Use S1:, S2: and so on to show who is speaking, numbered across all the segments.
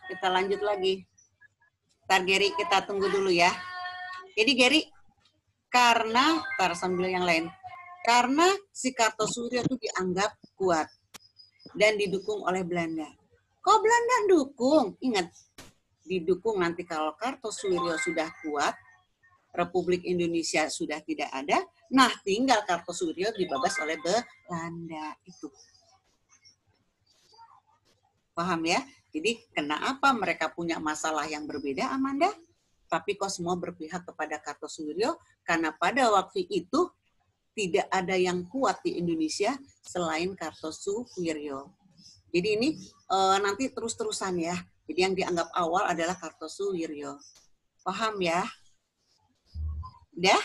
S1: Kita lanjut lagi. Ntar Gary, kita tunggu dulu ya. Jadi Gary, karena, ntar sambil yang lain, karena si Kartosuryo itu dianggap kuat dan didukung oleh Belanda. Kok Belanda dukung? Ingat, didukung nanti kalau Kartosuryo sudah kuat, Republik Indonesia sudah tidak ada, nah tinggal Kartosuryo dibebas oleh Belanda. Itu. Paham ya? Jadi kenapa mereka punya masalah yang berbeda, Amanda? Tapi kok semua berpihak kepada Kartosuryo, karena pada waktu itu tidak ada yang kuat di Indonesia selain Kartosuryo. Jadi ini nanti terus-terusan ya. Jadi yang dianggap awal adalah Kartosuryo. Paham ya? Udah?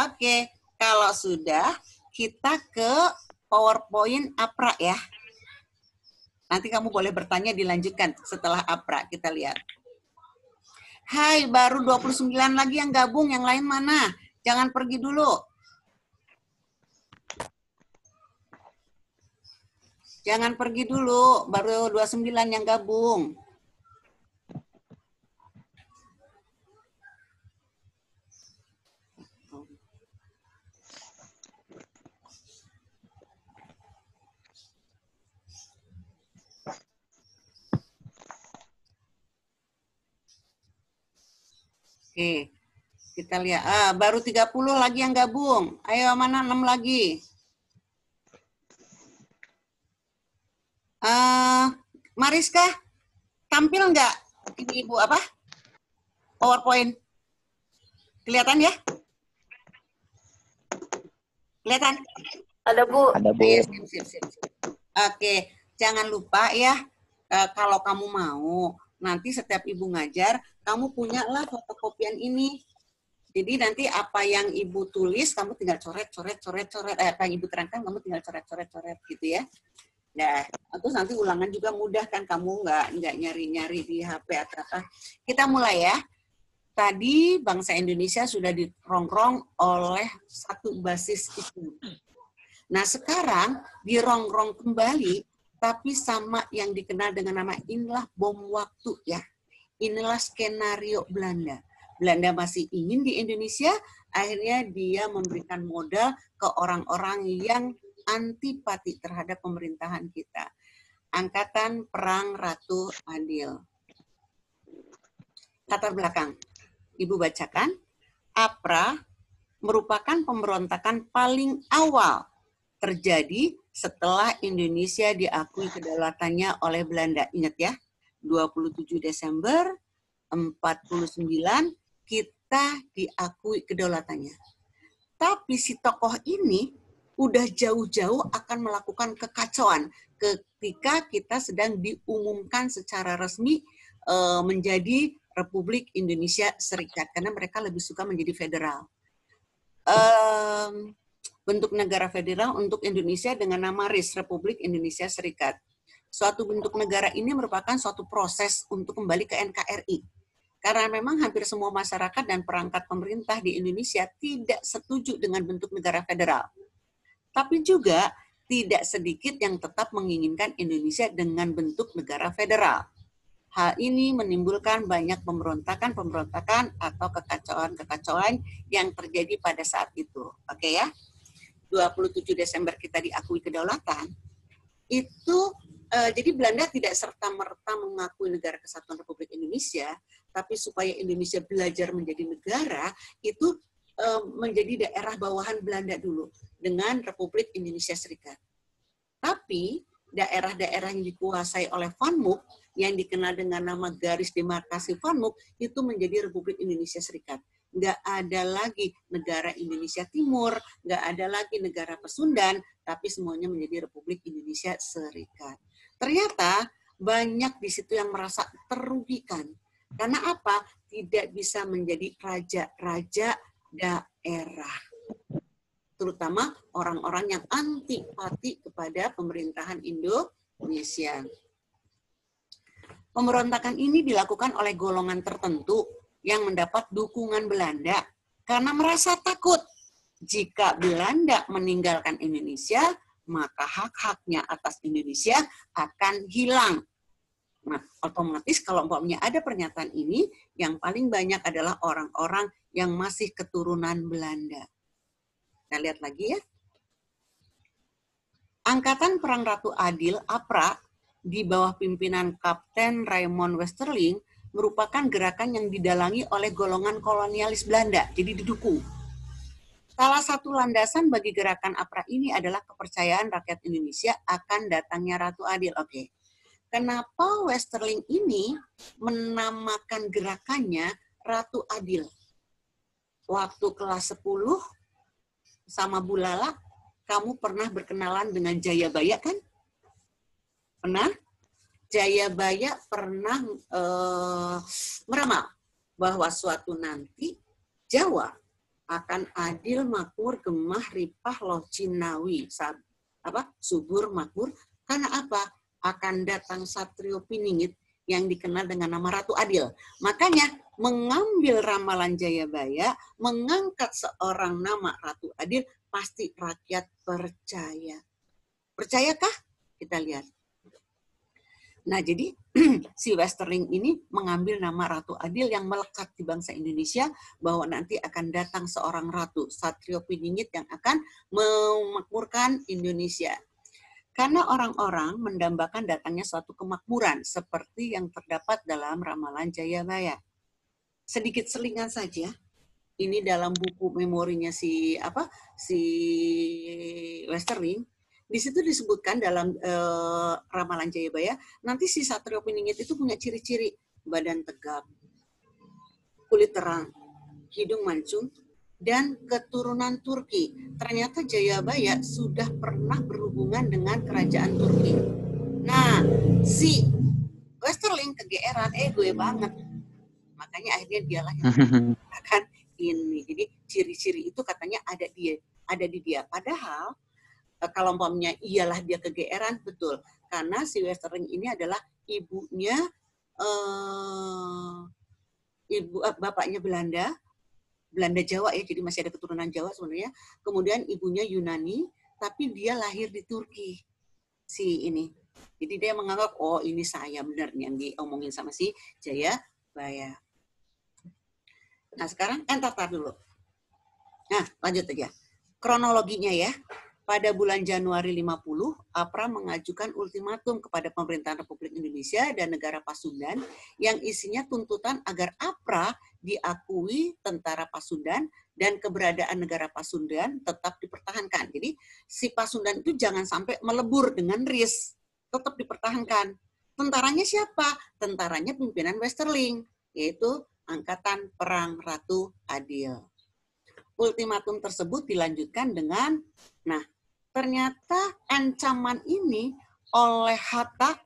S1: Oke. Kalau sudah, kita ke PowerPoint APRA ya. Nanti kamu boleh bertanya, dilanjutkan setelah APRA. Kita lihat. Hai, baru 29 lagi yang gabung. Yang lain mana? Jangan pergi dulu. Jangan pergi dulu. Baru 29 yang gabung. Oke, kita lihat. Baru 30 lagi yang gabung. Ayo, mana 6 lagi? Mariska, tampil nggak? Ini Ibu apa? PowerPoint. Kelihatan ya? Kelihatan?
S2: Ada Bu.
S3: Ada Bu.
S1: Ayo, sip. Oke, jangan lupa ya, kalau kamu mau, nanti setiap Ibu ngajar, kamu punyalah fotokopian ini. Jadi nanti apa yang Ibu tulis, kamu tinggal coret. Apa yang Ibu terangkan, kamu tinggal coret gitu ya. Nah, terus nanti ulangan juga mudah kan, kamu nggak nyari-nyari di HP atau apa. Kita mulai ya. Tadi bangsa Indonesia sudah dirongrong oleh satu basis itu. Nah, sekarang dirongrong kembali, tapi sama yang dikenal dengan nama inilah bom waktu ya. Inilah skenario Belanda. Belanda masih ingin di Indonesia, akhirnya dia memberikan modal ke orang-orang yang antipati terhadap pemerintahan kita. Angkatan Perang Ratu Adil. Latar belakang. Ibu bacakan, APRA merupakan pemberontakan paling awal terjadi setelah Indonesia diakui kedaulatannya oleh Belanda. Ingat ya, 27 Desember 49 kita diakui kedaulatannya. Tapi si tokoh ini udah jauh-jauh akan melakukan kekacauan ketika kita sedang diumumkan secara resmi menjadi Republik Indonesia Serikat, karena mereka lebih suka menjadi federal. Bentuk negara federal untuk Indonesia dengan nama RIS, Republik Indonesia Serikat. Suatu bentuk negara ini merupakan suatu proses untuk kembali ke NKRI. Karena memang hampir semua masyarakat dan perangkat pemerintah di Indonesia tidak setuju dengan bentuk negara federal. Tapi juga tidak sedikit yang tetap menginginkan Indonesia dengan bentuk negara federal. Hal ini menimbulkan banyak pemberontakan atau kekacauan yang terjadi pada saat itu. Oke ya, 27 Desember kita diakui kedaulatan, itu jadi Belanda tidak serta-merta mengakui negara kesatuan Republik Indonesia, tapi supaya Indonesia belajar menjadi negara, itu menjadi daerah bawahan Belanda dulu dengan Republik Indonesia Serikat. Tapi daerah-daerah yang dikuasai oleh Van Mook yang dikenal dengan nama garis demarkasi Van Mook itu menjadi Republik Indonesia Serikat. Nggak ada lagi negara Indonesia Timur, nggak ada lagi negara Pasundan, tapi semuanya menjadi Republik Indonesia Serikat. Ternyata banyak di situ yang merasa terugikan. Karena apa? Tidak bisa menjadi raja-raja daerah, terutama orang-orang yang antipati kepada pemerintahan Indonesia. Pemberontakan ini dilakukan oleh golongan tertentu yang mendapat dukungan Belanda karena merasa takut jika Belanda meninggalkan Indonesia, maka hak-haknya atas Indonesia akan hilang. Nah, otomatis kalau umpamanya ada pernyataan ini, yang paling banyak adalah orang-orang yang masih keturunan Belanda. Kita lihat lagi ya. Angkatan Perang Ratu Adil, APRA, di bawah pimpinan Kapten Raymond Westerling, merupakan gerakan yang didalangi oleh golongan kolonialis Belanda, jadi didukung. Salah satu landasan bagi gerakan APRA ini adalah kepercayaan rakyat Indonesia akan datangnya Ratu Adil. Oke. Kenapa Westerling ini menamakan gerakannya Ratu Adil? Waktu kelas 10 sama Bu Lala, kamu pernah berkenalan dengan Jayabaya kan? Pernah? Jayabaya pernah meramal bahwa suatu nanti Jawa akan adil, makmur, gemah, ripah, loh, cinawi, subur, makmur. Karena apa? Akan datang Satrio Piningit yang dikenal dengan nama Ratu Adil. Makanya mengambil ramalan Jayabaya, mengangkat seorang nama Ratu Adil, pasti rakyat percaya. Percayakah? Kita lihat. Nah, jadi si Westerling ini mengambil nama Ratu Adil yang melekat di bangsa Indonesia, bahwa nanti akan datang seorang ratu, Satrio Piningit, yang akan memakmurkan Indonesia. Karena orang-orang mendambakan datangnya suatu kemakmuran, seperti yang terdapat dalam ramalan Jayabaya. Sedikit selingan saja, ini dalam buku memorinya si Westerling. Di situ disebutkan dalam ramalan Jayabaya, nanti si Satrio Piningit itu punya ciri-ciri badan tegap, kulit terang, hidung mancung, dan keturunan Turki. Ternyata Jayabaya sudah pernah berhubungan dengan kerajaan Turki. Nah, si Westerling kegeeran, gue banget. Makanya akhirnya dialah yang mengatakan ini. Jadi ciri-ciri itu katanya ada di dia. Padahal kalau umpamanya iyalah dia kegeeran, betul. Karena si Westerling ini adalah ibunya, bapaknya Belanda Jawa ya, jadi masih ada keturunan Jawa sebenarnya. Kemudian ibunya Yunani, tapi dia lahir di Turki, si ini. Jadi dia menganggap, oh ini saya benar yang diomongin sama si Jayabaya. Nah sekarang entar dulu. Nah lanjut aja. Kronologinya ya. Pada bulan Januari 50, APRA mengajukan ultimatum kepada pemerintahan Republik Indonesia dan negara Pasundan yang isinya tuntutan agar APRA diakui tentara Pasundan dan keberadaan negara Pasundan tetap dipertahankan. Jadi si Pasundan itu jangan sampai melebur dengan RIS, tetap dipertahankan. Tentaranya siapa? Tentaranya pimpinan Westerling, yaitu Angkatan Perang Ratu Adil. Ultimatum tersebut dilanjutkan dengan, nah ternyata ancaman ini oleh Hatta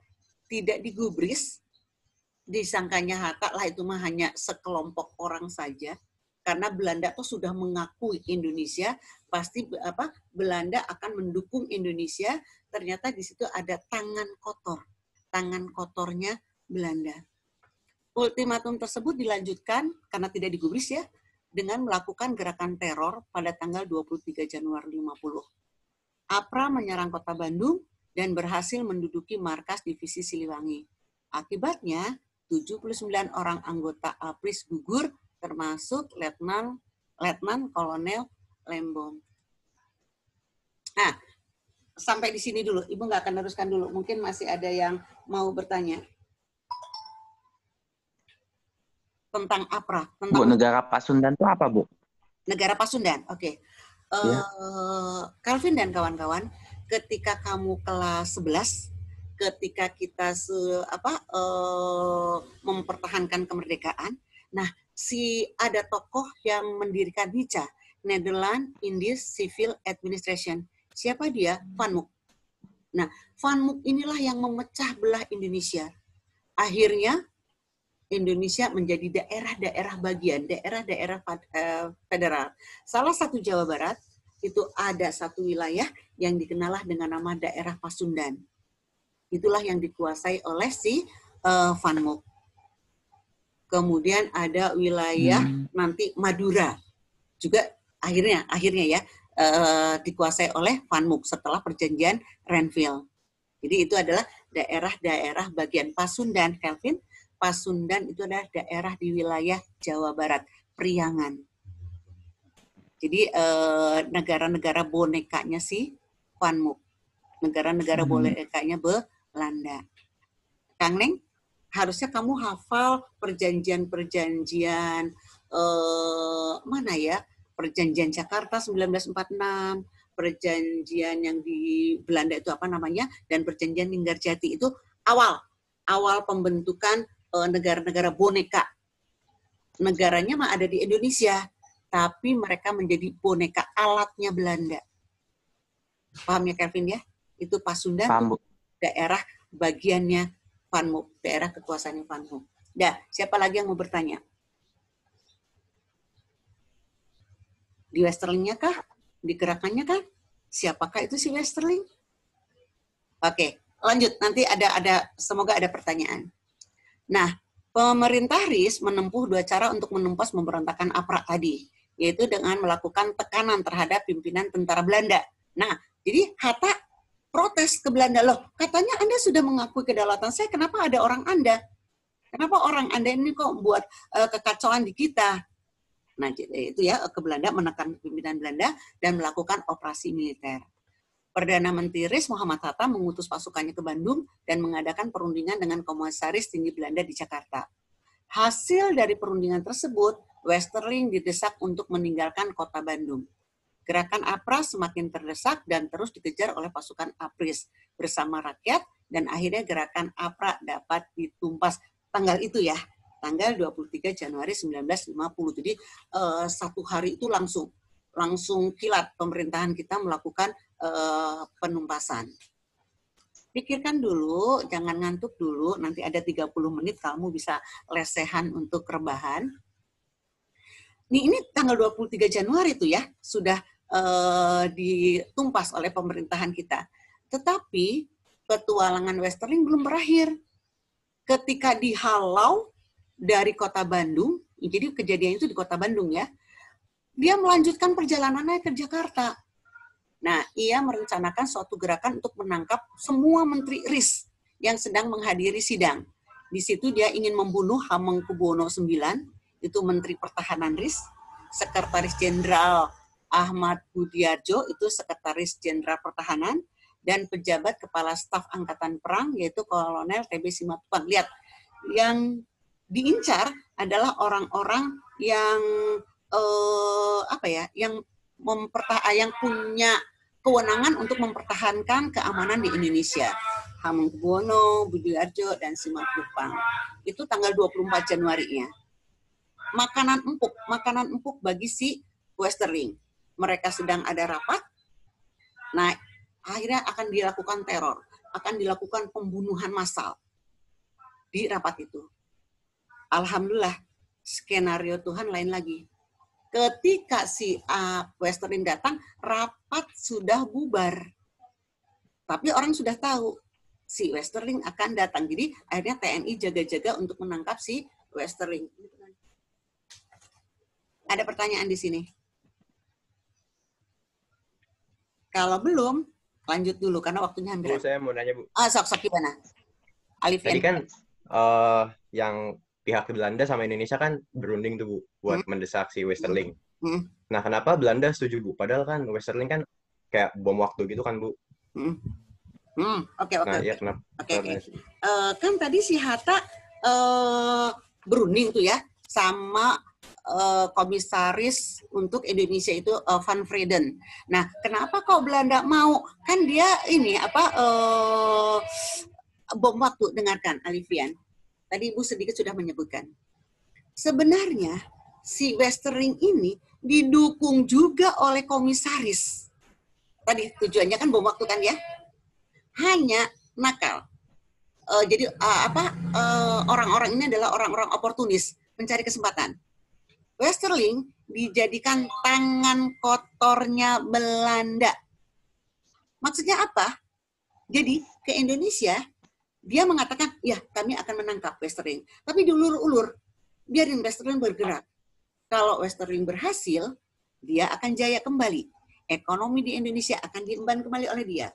S1: tidak digubris, disangkanya Hatta lah itu mah hanya sekelompok orang saja, karena Belanda tuh sudah mengakui Indonesia, pasti Belanda akan mendukung Indonesia. Ternyata di situ ada tangan kotornya Belanda. Ultimatum tersebut dilanjutkan karena tidak digubris ya, dengan melakukan gerakan teror pada tanggal 23 Januari 50. APRA menyerang kota Bandung dan berhasil menduduki markas divisi Siliwangi. Akibatnya, 79 orang anggota APRIS gugur, termasuk Letnan Kolonel Lembong. Nah, sampai di sini dulu. Ibu nggak akan teruskan dulu. Mungkin masih ada yang mau bertanya tentang APRA.
S2: Bu, negara Pasundan itu apa, Bu?
S1: Negara Pasundan, oke.
S2: Ya.
S1: Calvin dan kawan-kawan, ketika kamu kelas 11, ketika kita mempertahankan kemerdekaan, nah ada tokoh yang mendirikan NICA, Netherlands Indies Civil Administration. Siapa dia? Van Mook. Nah, Van Mook inilah yang memecah belah Indonesia. Akhirnya Indonesia menjadi daerah-daerah bagian, daerah-daerah federal. Salah satu Jawa Barat, itu ada satu wilayah yang dikenal dengan nama daerah Pasundan. Itulah yang dikuasai oleh si Van Mook. Kemudian ada wilayah nanti Madura, juga akhirnya ya dikuasai oleh Van Mook setelah perjanjian Renville. Jadi itu adalah daerah-daerah bagian Pasundan, Kelvin. Pasundan itu adalah daerah di wilayah Jawa Barat, Priangan. Jadi negara-negara bonekanya si Van Mook. Negara-negara bonekanya Belanda. Kang Neng, harusnya kamu hafal perjanjian-perjanjian mana ya? Perjanjian Jakarta 1946, perjanjian yang di Belanda itu apa namanya, dan perjanjian Linggarjati itu awal pembentukan negara-negara boneka. Negaranya mah ada di Indonesia, tapi mereka menjadi boneka alatnya Belanda. Paham ya Kelvin ya? Itu Pasundan, daerah bagiannya Van Mook, daerah kekuasaannya Van Mook. Dah, siapa lagi yang mau bertanya? Di Westerling-nya kah? Di gerakannya kah? Siapakah itu si Westerling? Oke, lanjut. Nanti semoga ada pertanyaan. Nah, pemerintah RIS menempuh 2 cara untuk menumpas pemberontakan APRA tadi, yaitu dengan melakukan tekanan terhadap pimpinan tentara Belanda. Nah, jadi Hatta protes ke Belanda, loh, katanya Anda sudah mengakui kedaulatan saya, kenapa ada orang Anda? Kenapa orang Anda ini kok buat kekacauan di kita? Nah, itu ya, ke Belanda, menekan pimpinan Belanda dan melakukan operasi militer. Perdana Menteri RIS Muhammad Hatta mengutus pasukannya ke Bandung dan mengadakan perundingan dengan komisaris tinggi Belanda di Jakarta. Hasil dari perundingan tersebut, Westerling didesak untuk meninggalkan kota Bandung. Gerakan APRA semakin terdesak dan terus dikejar oleh pasukan APRIS bersama rakyat, dan akhirnya gerakan APRA dapat ditumpas. Tanggal itu ya, tanggal 23 Januari 1950. Jadi satu hari itu langsung kilat pemerintahan kita melakukan penumpasan. Pikirkan dulu, jangan ngantuk dulu, nanti ada 30 menit kamu bisa lesehan untuk rebahan. Ini tanggal 23 Januari itu ya, sudah ditumpas oleh pemerintahan kita. Tetapi petualangan Westerling belum berakhir. Ketika dihalau dari kota Bandung, jadi kejadian itu di kota Bandung ya, dia melanjutkan perjalanannya ke Jakarta. Nah, ia merencanakan suatu gerakan untuk menangkap semua menteri RIS yang sedang menghadiri sidang. Di situ dia ingin membunuh Hamengkubuwono IX, itu Menteri Pertahanan RIS, Sekretaris Jenderal Ahmad Budiarjo, itu Sekretaris Jenderal Pertahanan, dan pejabat Kepala Staf Angkatan Perang, yaitu Kolonel TB Simatupang. Lihat, yang diincar adalah orang-orang yang yang punya kewenangan untuk mempertahankan keamanan di Indonesia. Hamengkubuwono, Budiarjo, dan Simatupang. Itu tanggal 24 Januari-nya. Makanan empuk bagi si Westerling. Mereka sedang ada rapat. Nah, akhirnya akan dilakukan teror, akan dilakukan pembunuhan massal di rapat itu. Alhamdulillah, skenario Tuhan lain lagi. Ketika si Westerling datang, rapat sudah bubar. Tapi orang sudah tahu si Westerling akan datang. Jadi akhirnya TNI jaga-jaga untuk menangkap si Westerling. Ada pertanyaan di sini? Kalau belum, lanjut dulu karena waktunya hampir.
S3: Bu, saya mau nanya, Bu.
S1: Sok gimana? Alifian.
S3: Tadi kan yang pihak Belanda sama Indonesia kan berunding tuh, Bu, buat mendesak si Westerling. Nah, kenapa Belanda setuju, Bu? Padahal kan Westerling kan kayak bom waktu gitu kan, Bu.
S1: Oke.
S3: Ya, kenapa?
S1: Oke. Kan tadi si Hatta berunding tuh ya sama komisaris untuk Indonesia itu Van Vreden. Nah, kenapa kok Belanda mau? Kan dia ini bom waktu. Dengarkan, Alifian. Tadi Ibu sedikit sudah menyebutkan. Sebenarnya si Westerling ini didukung juga oleh komisaris. Tadi tujuannya kan bom waktu kan ya? Hanya nakal. Jadi orang-orang ini adalah orang-orang oportunis, mencari kesempatan. Westerling dijadikan tangan kotornya Belanda. Maksudnya apa? Jadi ke Indonesia, dia mengatakan, ya kami akan menangkap Westerling. Tapi diulur-ulur, biarin Westerling bergerak. Kalau Westerling berhasil, dia akan jaya kembali. Ekonomi di Indonesia akan diemban kembali oleh dia.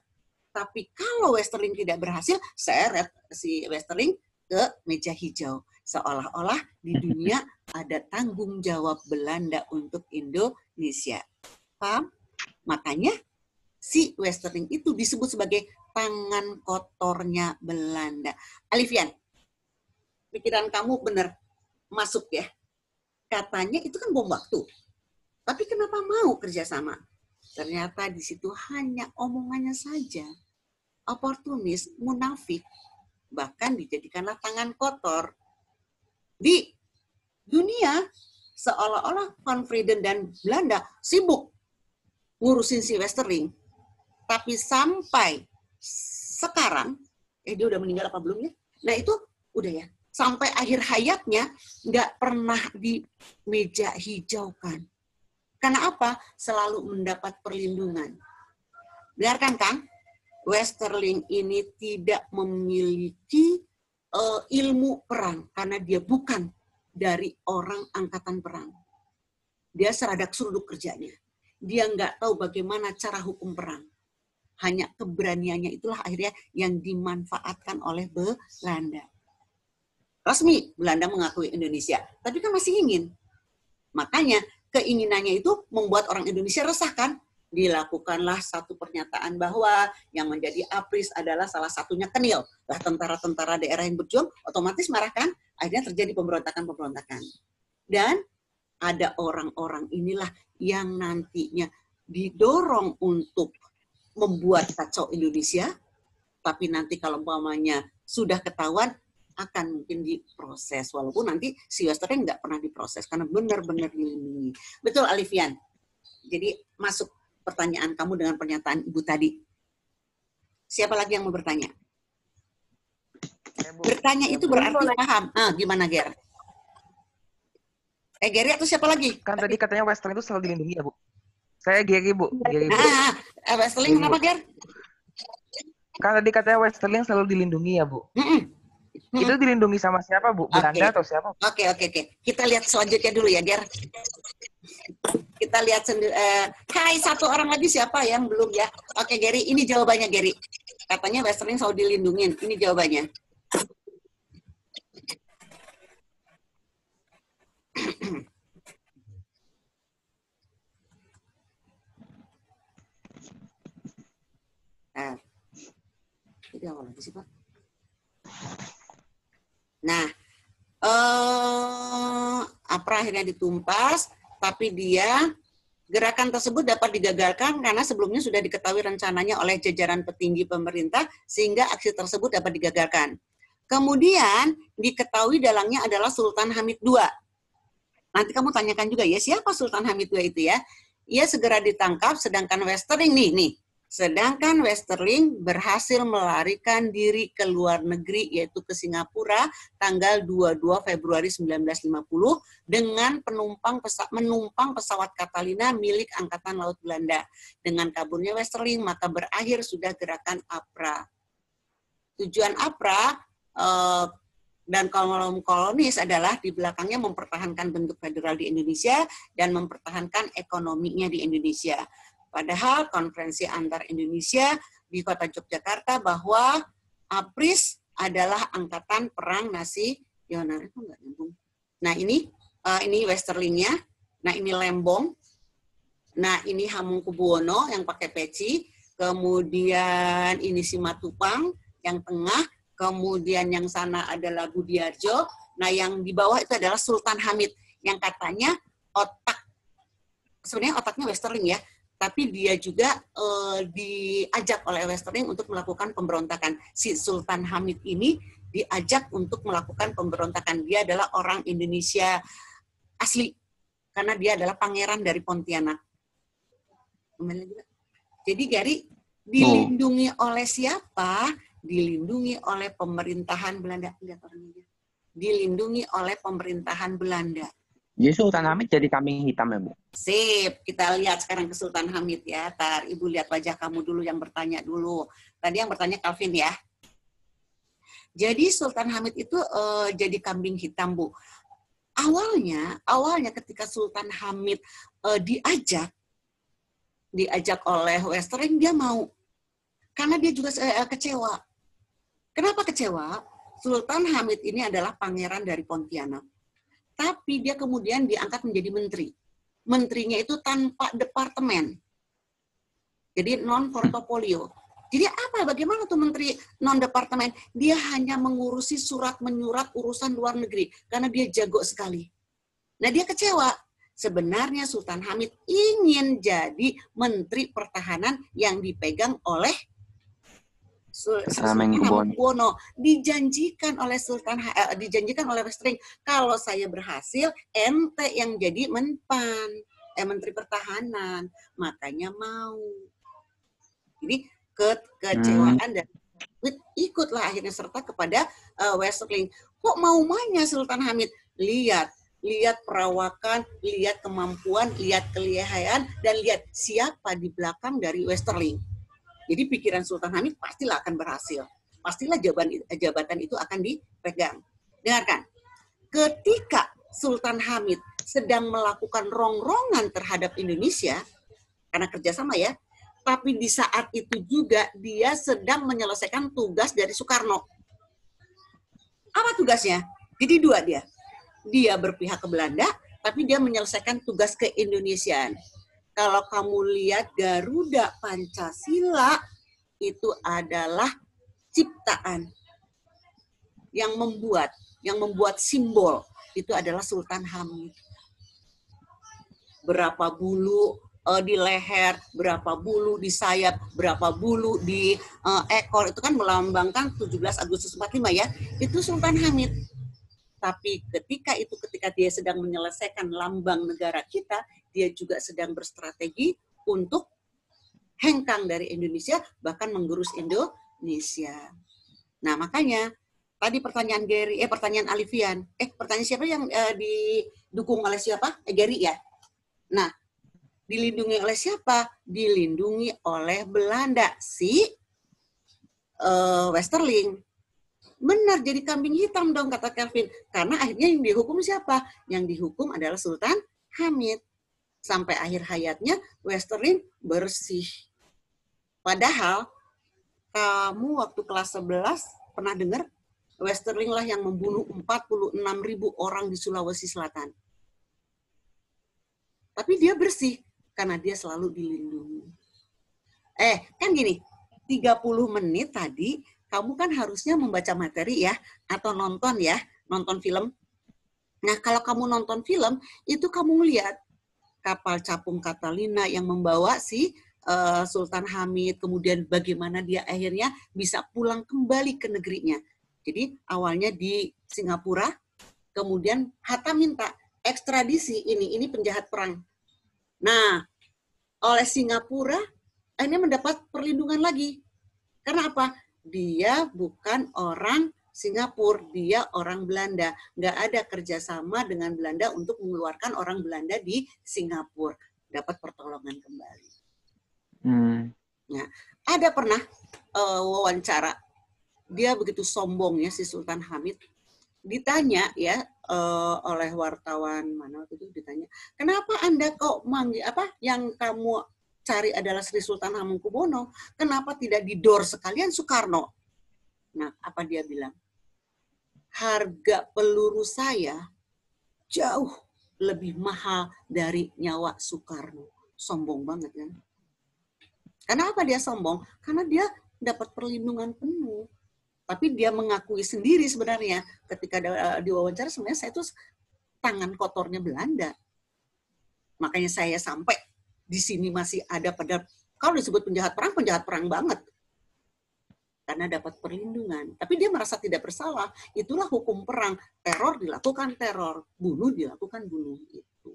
S1: Tapi kalau Westerling tidak berhasil, seret si Westerling ke meja hijau. Seolah-olah di dunia ada tanggung jawab Belanda untuk Indonesia. Paham? Makanya si Westerling itu disebut sebagai tangan kotornya Belanda. Alifian, pikiran kamu benar masuk ya. Katanya itu kan bom waktu. Tapi kenapa mau kerjasama? Ternyata di situ hanya omongannya saja. Oportunis, munafik, bahkan dijadikanlah tangan kotor. Di dunia, seolah-olah Van Frieden dan Belanda sibuk ngurusin si Westerling. Tapi sampai sekarang, dia udah meninggal apa belum ya? Nah itu udah ya. Sampai akhir hayatnya nggak pernah di meja hijaukan. Karena apa? Selalu mendapat perlindungan. Biarkan Kang, Westerling ini tidak memiliki ilmu perang karena dia bukan dari orang angkatan perang. Dia seradak seruduk kerjanya. Dia nggak tahu bagaimana cara hukum perang. Hanya keberaniannya itulah akhirnya yang dimanfaatkan oleh Belanda. Resmi Belanda mengakui Indonesia, tapi kan masih ingin. Makanya keinginannya itu membuat orang Indonesia resah kan? Dilakukanlah satu pernyataan bahwa yang menjadi APRIS adalah salah satunya Kenil. Lah tentara-tentara daerah yang berjuang otomatis marah kan? Akhirnya terjadi pemberontakan-pemberontakan. Dan ada orang-orang inilah yang nantinya didorong untuk membuat kacau Indonesia, tapi nanti kalau umpamanya sudah ketahuan akan mungkin diproses. Walaupun nanti si Westerling nggak pernah diproses karena benar-benar dilindungi. Betul Alifian. Jadi masuk pertanyaan kamu dengan pernyataan Ibu tadi. Siapa lagi yang mau bertanya? Bertanya itu berarti paham. Gimana Ger? Geri atau siapa lagi?
S4: Kan tadi katanya Westerling itu selalu dilindungi ya Bu. Saya Geri Bu.
S1: Westerling kenapa Ger?
S4: Kan tadi katanya Westerling selalu dilindungi ya Bu. Itu dilindungi sama siapa Bu? Belanda atau siapa?
S1: Oke. Kita lihat selanjutnya dulu ya Ger. Kita lihat sendiri. Hai, satu orang lagi siapa yang belum ya? Oke Geri, ini jawabannya Geri. Katanya Westerling selalu dilindungin. Ini jawabannya. Jadi apa lagi sih Pak? Nah, APRA akhirnya ditumpas, tapi gerakan tersebut dapat digagalkan karena sebelumnya sudah diketahui rencananya oleh jajaran petinggi pemerintah sehingga aksi tersebut dapat digagalkan. Kemudian diketahui dalangnya adalah Sultan Hamid II. Nanti kamu tanyakan juga ya, siapa Sultan Hamid II itu ya? Ia segera ditangkap, sedangkan Westerling berhasil melarikan diri ke luar negeri, yaitu ke Singapura, tanggal 22 Februari 1950, dengan menumpang pesawat Catalina milik Angkatan Laut Belanda. Dengan kaburnya Westerling, maka berakhir sudah gerakan APRA. Tujuan APRA dan kaum kolonis adalah di belakangnya mempertahankan bentuk federal di Indonesia dan mempertahankan ekonominya di Indonesia. Padahal konferensi antar Indonesia di kota Yogyakarta bahwa APRIS adalah Angkatan Perang Nasional. Nah ini Westerlingnya, nah ini Lembong, nah ini Hamengkubuwono yang pakai peci, kemudian ini Simatupang yang tengah, kemudian yang sana adalah Budiarjo, nah yang di bawah itu adalah Sultan Hamid yang katanya sebenarnya otaknya Westerling ya, tapi dia juga diajak oleh Westerling untuk melakukan pemberontakan. Si Sultan Hamid ini diajak untuk melakukan pemberontakan. Dia adalah orang Indonesia asli, karena dia adalah pangeran dari Pontianak. Jadi Gary, dilindungi oleh siapa? Dilindungi oleh pemerintahan Belanda. Lihat orangnya. Dilindungi oleh pemerintahan Belanda.
S2: Jadi Sultan Hamid jadi kambing hitam ya, Bu?
S1: Sip, kita lihat sekarang ke Sultan Hamid ya. Tar, Ibu lihat wajah kamu dulu yang bertanya dulu. Tadi yang bertanya Calvin ya. Jadi Sultan Hamid itu jadi kambing hitam, Bu. Awalnya ketika Sultan Hamid diajak oleh Westerling, dia mau. Karena dia juga kecewa. Kenapa kecewa? Sultan Hamid ini adalah pangeran dari Pontianak. Tapi dia kemudian diangkat menjadi menteri. Menterinya itu tanpa departemen. Jadi non-portofolio. Jadi apa? Bagaimana tuh menteri non-departemen? Dia hanya mengurusi surat menyurat urusan luar negeri. Karena dia jago sekali. Nah dia kecewa. Sebenarnya Sultan Hamid ingin jadi menteri pertahanan yang dipegang oleh Sultan Hamengkubuwono. Dijanjikan oleh dijanjikan oleh Westerling, kalau saya berhasil, ente yang jadi menpan, menteri pertahanan. Makanya mau. Jadi kekecewaan dan ikutlah akhirnya serta kepada Westerling. Kok mau-maunya Sultan Hamid? Lihat perawakan, lihat kemampuan, lihat kelihayan, dan lihat siapa di belakang dari Westerling. Jadi pikiran Sultan Hamid pastilah akan berhasil. Pastilah jabatan itu akan dipegang. Dengarkan, ketika Sultan Hamid sedang melakukan rongrongan terhadap Indonesia, karena kerjasama ya, tapi di saat itu juga dia sedang menyelesaikan tugas dari Soekarno. Apa tugasnya? Jadi dua dia. Dia berpihak ke Belanda, tapi dia menyelesaikan tugas keindonesiaan. Kalau kamu lihat Garuda Pancasila, itu adalah ciptaan yang membuat simbol, itu adalah Sultan Hamid. Berapa bulu di leher, berapa bulu di sayap, berapa bulu di ekor, itu kan melambangkan 17 Agustus 45 ya, itu Sultan Hamid. Tapi ketika dia sedang menyelesaikan lambang negara kita, dia juga sedang berstrategi untuk hengkang dari Indonesia, bahkan menggerus Indonesia. Nah, makanya tadi pertanyaan pertanyaan Alifian. Pertanyaan siapa yang didukung oleh siapa? Gary ya. Nah, dilindungi oleh siapa? Dilindungi oleh Belanda, si Westerling. Benar, jadi kambing hitam dong, kata Kelvin. Karena akhirnya yang dihukum siapa? Yang dihukum adalah Sultan Hamid. Sampai akhir hayatnya, Westerling bersih. Padahal, kamu waktu kelas 11 pernah dengar? Westerling lah yang membunuh 46.000 orang di Sulawesi Selatan. Tapi dia bersih, karena dia selalu dilindungi. Kan gini, 30 menit tadi, kamu kan harusnya membaca materi ya, atau nonton film. Nah, kalau kamu nonton film, itu kamu lihat kapal capung Catalina yang membawa si Sultan Hamid, kemudian bagaimana dia akhirnya bisa pulang kembali ke negerinya. Jadi awalnya di Singapura, kemudian Hatta minta ekstradisi ini penjahat perang. Nah, oleh Singapura, akhirnya mendapat perlindungan lagi. Karena apa? Dia bukan orang Singapura, dia orang Belanda. Nggak ada kerjasama dengan Belanda untuk mengeluarkan orang Belanda di Singapura. Dapat pertolongan kembali. Nah, ada pernah wawancara, dia begitu sombongnya si Sultan Hamid, ditanya ya oleh wartawan mana waktu itu, ditanya, kenapa Anda kok yang kamu cari adalah Sri Sultan Hamengkubuwono, kenapa tidak didor sekalian Soekarno? Nah, apa dia bilang? Harga peluru saya jauh lebih mahal dari nyawa Soekarno. Sombong banget kan? Karena apa dia sombong? Karena dia dapat perlindungan penuh. Tapi dia mengakui sendiri sebenarnya ketika diwawancara, sebenarnya saya itu tangan kotornya Belanda. Makanya saya sampai di sini masih ada, pada kalau disebut penjahat perang banget. Karena dapat perlindungan. Tapi dia merasa tidak bersalah. Itulah hukum perang. Teror dilakukan teror. Bunuh dilakukan bunuh. Itu.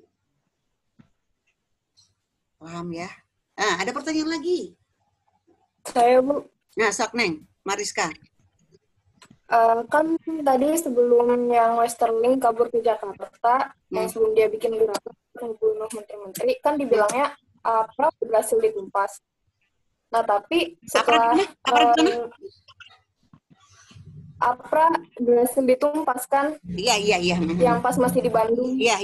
S1: Paham ya? Nah, ada pertanyaan lagi?
S5: Saya, Bu.
S1: Nah, sok Neng. Mariska.
S5: Kan tadi sebelum yang Westerling kabur ke Jakarta, yang sebelum dia bikin gerakan membunuh menteri-menteri, kan dibilangnya Apra berhasil ditumpas. Nah, tapi setelah Apra berhasil ditumpas kan?
S1: Iya.
S5: Yang pas masih di Bandung.
S1: Iya.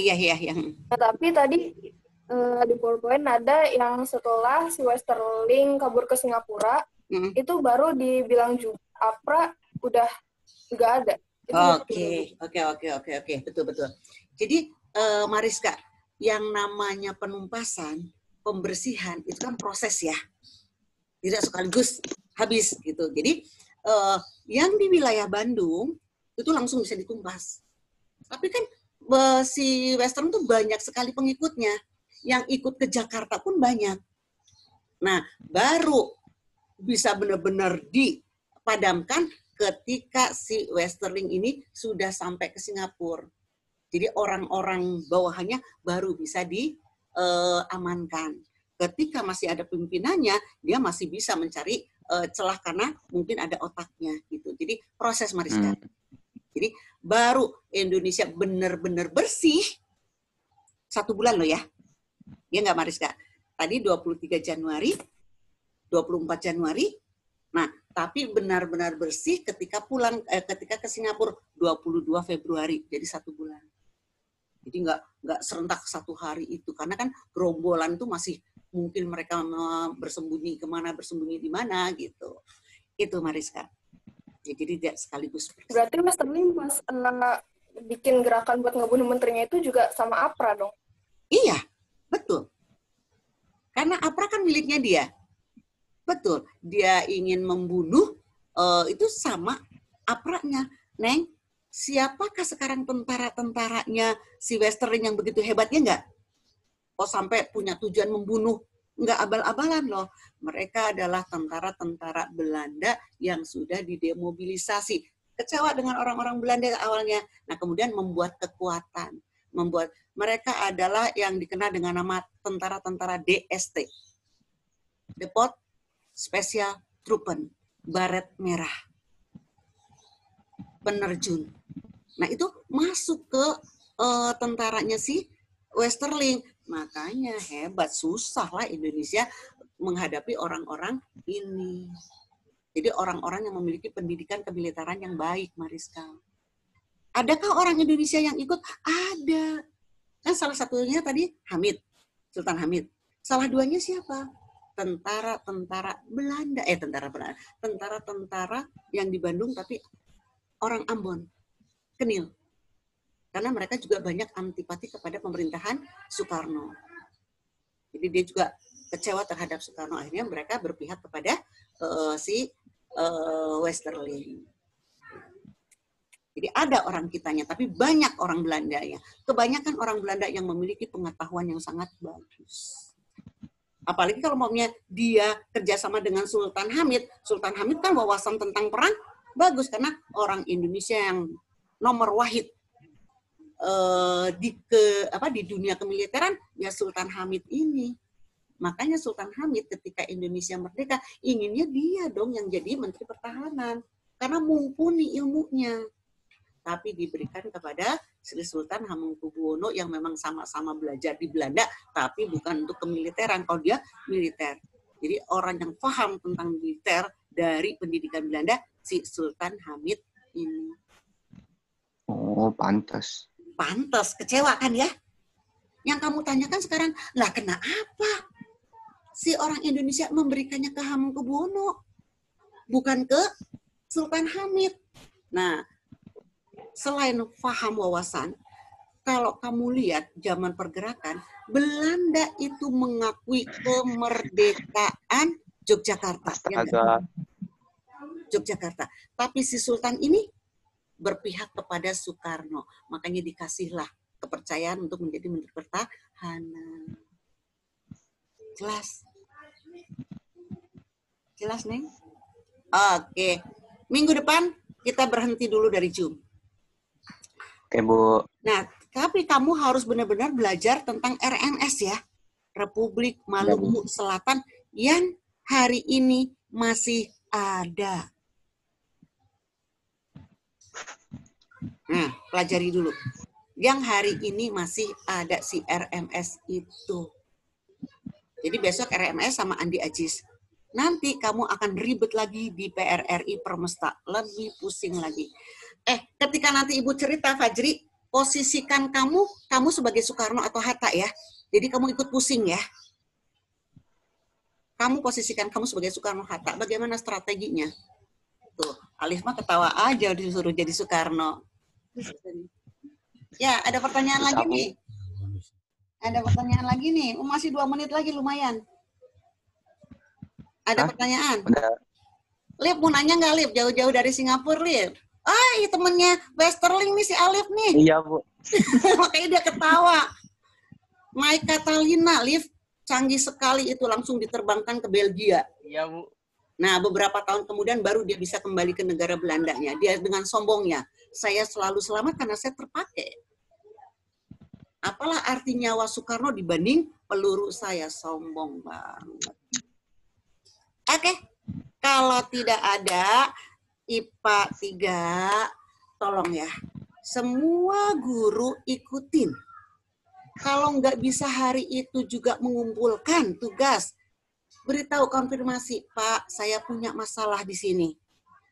S5: Nah, tapi tadi di PowerPoint ada yang setelah si Westerling kabur ke Singapura, itu baru dibilang juga APRA udah nggak ada.
S1: Oke. Betul. Jadi, Mariska, yang namanya penumpasan, pembersihan, itu kan proses ya. Tidak sekaligus habis gitu. Jadi, yang di wilayah Bandung, itu langsung bisa ditumpas. Tapi kan si Western tuh banyak sekali pengikutnya. Yang ikut ke Jakarta pun banyak. Nah, baru bisa benar-benar dipadamkan ketika si Westerling ini sudah sampai ke Singapura. Jadi orang-orang bawahannya baru bisa diamankan. Ketika masih ada pimpinannya, dia masih bisa mencari celah karena mungkin ada otaknya gitu. Jadi proses, Mariska. Jadi baru Indonesia benar-benar bersih 1 bulan loh ya. Ya nggak, Mariska? Tadi 23 Januari, 24 Januari. Nah, tapi benar-benar bersih ketika ketika ke Singapura 22 Februari. Jadi 1 bulan. Jadi nggak serentak 1 hari itu. Karena kan gerombolan itu masih mungkin mereka bersembunyi kemana, bersembunyi di mana gitu. Itu, Mariska. Ya, jadi tidak sekaligus.
S5: Berarti Westerling pas bikin gerakan buat ngebunuh menterinya itu juga sama APRA dong?
S1: Iya, betul. Karena APRA kan miliknya dia. Betul. Dia ingin membunuh, itu sama APRA-nya. Neng, siapakah sekarang tentara-tentaranya si Westerling yang begitu hebatnya enggak? Oh, sampai punya tujuan membunuh. Enggak abal-abalan loh. Mereka adalah tentara-tentara Belanda yang sudah didemobilisasi. Kecewa dengan orang-orang Belanda awalnya. Nah, kemudian membuat kekuatan. Mereka adalah yang dikenal dengan nama tentara-tentara DST. Depot Special Truppen. Baret Merah. Penerjun. Nah, itu masuk ke tentaranya si Westerling. Makanya hebat, susah lah Indonesia menghadapi orang-orang ini. Jadi orang-orang yang memiliki pendidikan kemiliteran yang baik, Mariska. Adakah orang Indonesia yang ikut? Ada. Kan salah satunya tadi Hamid, Sultan Hamid. Salah duanya siapa? Tentara-tentara Belanda. Tentara-tentara yang di Bandung tapi orang Ambon, Kenil. Karena mereka juga banyak antipati kepada pemerintahan Soekarno. Jadi dia juga kecewa terhadap Soekarno. Akhirnya mereka berpihak kepada si Westerling. Jadi ada orang kitanya, tapi banyak orang Belandanya. Kebanyakan orang Belanda yang memiliki pengetahuan yang sangat bagus. Apalagi kalau maunya dia kerjasama dengan Sultan Hamid. Sultan Hamid kan wawasan tentang perang bagus, karena orang Indonesia yang nomor wahid di dunia kemiliteran ya Sultan Hamid ini. Makanya Sultan Hamid ketika Indonesia merdeka inginnya dia dong yang jadi Menteri Pertahanan karena mumpuni ilmunya. Tapi diberikan kepada Sri Sultan Hamengkubuwono yang memang sama-sama belajar di Belanda tapi bukan untuk kemiliteran, kalau dia militer. Jadi orang yang paham tentang militer dari pendidikan Belanda si Sultan Hamid ini.
S2: Oh, pantas.
S1: Pantas, kecewa kan ya? Yang kamu tanyakan sekarang, lah kenapa si orang Indonesia memberikannya ke Hamengkubuwono? Bukan ke Sultan Hamid. Nah, selain paham wawasan, kalau kamu lihat zaman pergerakan, Belanda itu mengakui kemerdekaan Yogyakarta. Ya, Yogyakarta. Tapi si Sultan ini berpihak kepada Soekarno. Makanya dikasihlah kepercayaan untuk menjadi Menteri Pertahanan. Jelas? Jelas, Neng? Oke. Minggu depan kita berhenti dulu dari Zoom.
S2: Oke, Bu.
S1: Nah, tapi kamu harus benar-benar belajar tentang RMS ya. Republik Maluku Selatan yang hari ini masih ada. Nah, pelajari dulu. Yang hari ini masih ada si RMS itu. Jadi besok RMS sama Andi Ajis. Nanti kamu akan ribet lagi di PRRI Permesta. Lebih pusing lagi. Ketika nanti Ibu cerita, Fajri, posisikan kamu sebagai Soekarno atau Hatta ya. Jadi kamu ikut pusing ya. kamu posisikan kamu sebagai Soekarno-Hatta, bagaimana strateginya? Tuh, Alif mah ketawa aja disuruh jadi Soekarno. Ya, ada pertanyaan lagi nih. Ada pertanyaan lagi nih. Masih 2 menit lagi, lumayan. Ada pertanyaan?
S2: Udah.
S1: Lip, mau nanya nggak, Lip? Jauh-jauh dari Singapura, Lip. Ini temennya Westerling nih, si Alif nih.
S2: Iya, Bu.
S1: Makanya dia ketawa. Naik Catalina, Lip. Canggih sekali itu, langsung diterbangkan ke Belgia.
S4: Iya, Bu.
S1: Nah, beberapa tahun kemudian baru dia bisa kembali ke negara Belandanya. Dia dengan sombongnya, saya selalu selamat karena saya terpakai. Apalah arti nyawa Soekarno dibanding peluru saya, sombong banget. Oke, kalau tidak ada IPA 3, tolong ya, semua guru ikutin. Kalau nggak bisa hari itu juga mengumpulkan tugas, beritahu konfirmasi, Pak, saya punya masalah di sini.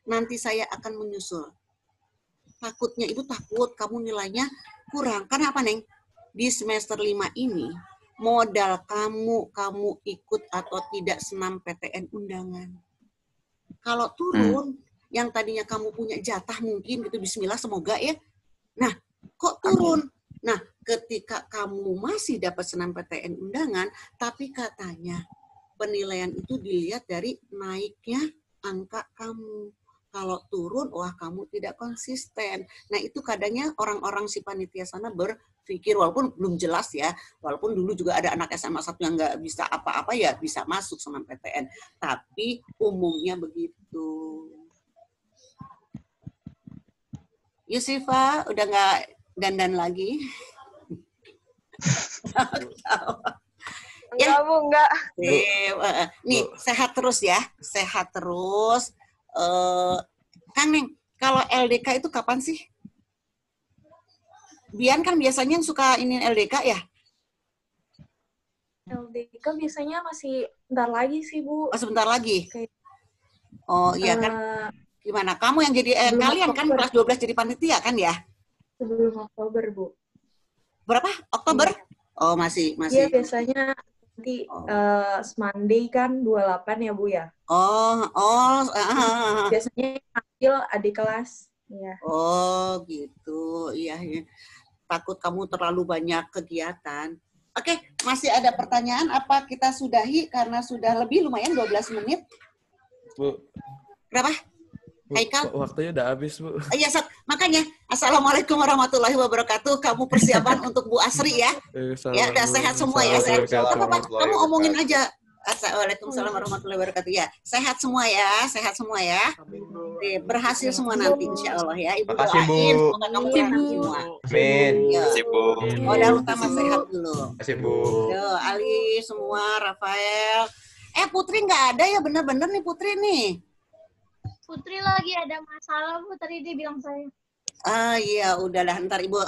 S1: Nanti saya akan menyusul. Takutnya ibu takut kamu nilainya kurang. Karena apa, Neng? Di semester 5 ini, modal kamu ikut atau tidak senam PTN undangan. Kalau turun, yang tadinya kamu punya jatah mungkin, gitu, bismillah, semoga ya. Nah, kok turun? Nah, ketika kamu masih dapat senam PTN undangan, tapi katanya penilaian itu dilihat dari naiknya angka kamu. Kalau turun, wah kamu tidak konsisten. Nah, itu kadangnya orang-orang si panitia sana berpikir, walaupun belum jelas ya, walaupun dulu juga ada anak SMA 1 yang nggak bisa apa-apa ya, bisa masuk senam PTN. Tapi umumnya begitu. Yusifa, udah nggak dandan lagi?
S5: Enggak, Bu, enggak.
S1: Nih, sehat terus ya. Sehat terus. Kang Neng, kalau LDK itu kapan sih? Bian kan biasanya yang suka ini LDK ya?
S5: LDK biasanya masih bentar lagi sih, Bu.
S1: Oh, sebentar lagi?
S5: Kayak,
S1: oh iya kan? Gimana? Kamu yang jadi, kalian kan kelas 12 jadi panitia kan ya?
S5: Sebelum Oktober, Bu.
S1: Berapa? Oktober? Iya. Oh, masih.
S5: Iya, biasanya nanti Monday kan 28 ya, Bu ya? Biasanya ambil adik kelas. Ya.
S1: Oh, gitu. Iya. Takut kamu terlalu banyak kegiatan. Oke, masih ada pertanyaan? Apa kita sudahi karena sudah lebih lumayan 12 menit?
S6: Bu.
S1: Berapa? Haikal?
S6: Waktunya udah habis, Bu.
S1: Iya, makanya. Assalamualaikum warahmatullahi wabarakatuh. Kamu persiapan untuk Bu Asri ya. Ya, udah sehat semua ya. Sehat. Kamu omongin aja. Assalamualaikum warahmatullahi wabarakatuh. Ya, sehat semua ya. Sehat semua ya. Berhasil semua nanti insya Allah ya. Ibu doain semoga kamu berhasil semua.
S3: Amin.
S2: Terima Bu.
S1: Modal utama sehat dulu.
S3: Terima kasih, Bu.
S1: Yo, Ali semua, Rafael. Putri nggak ada ya, bener-bener nih Putri nih.
S7: Putri lagi ada masalah, Bu. Tadi dia bilang saya.
S1: Iya, udahlah. Ntar Ibu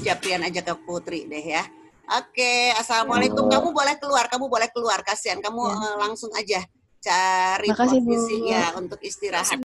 S1: japrian aja ke Putri deh ya. Oke, Assalamualaikum. Kamu boleh keluar. Kasihan, kamu langsung aja cari posisi ya untuk istirahat.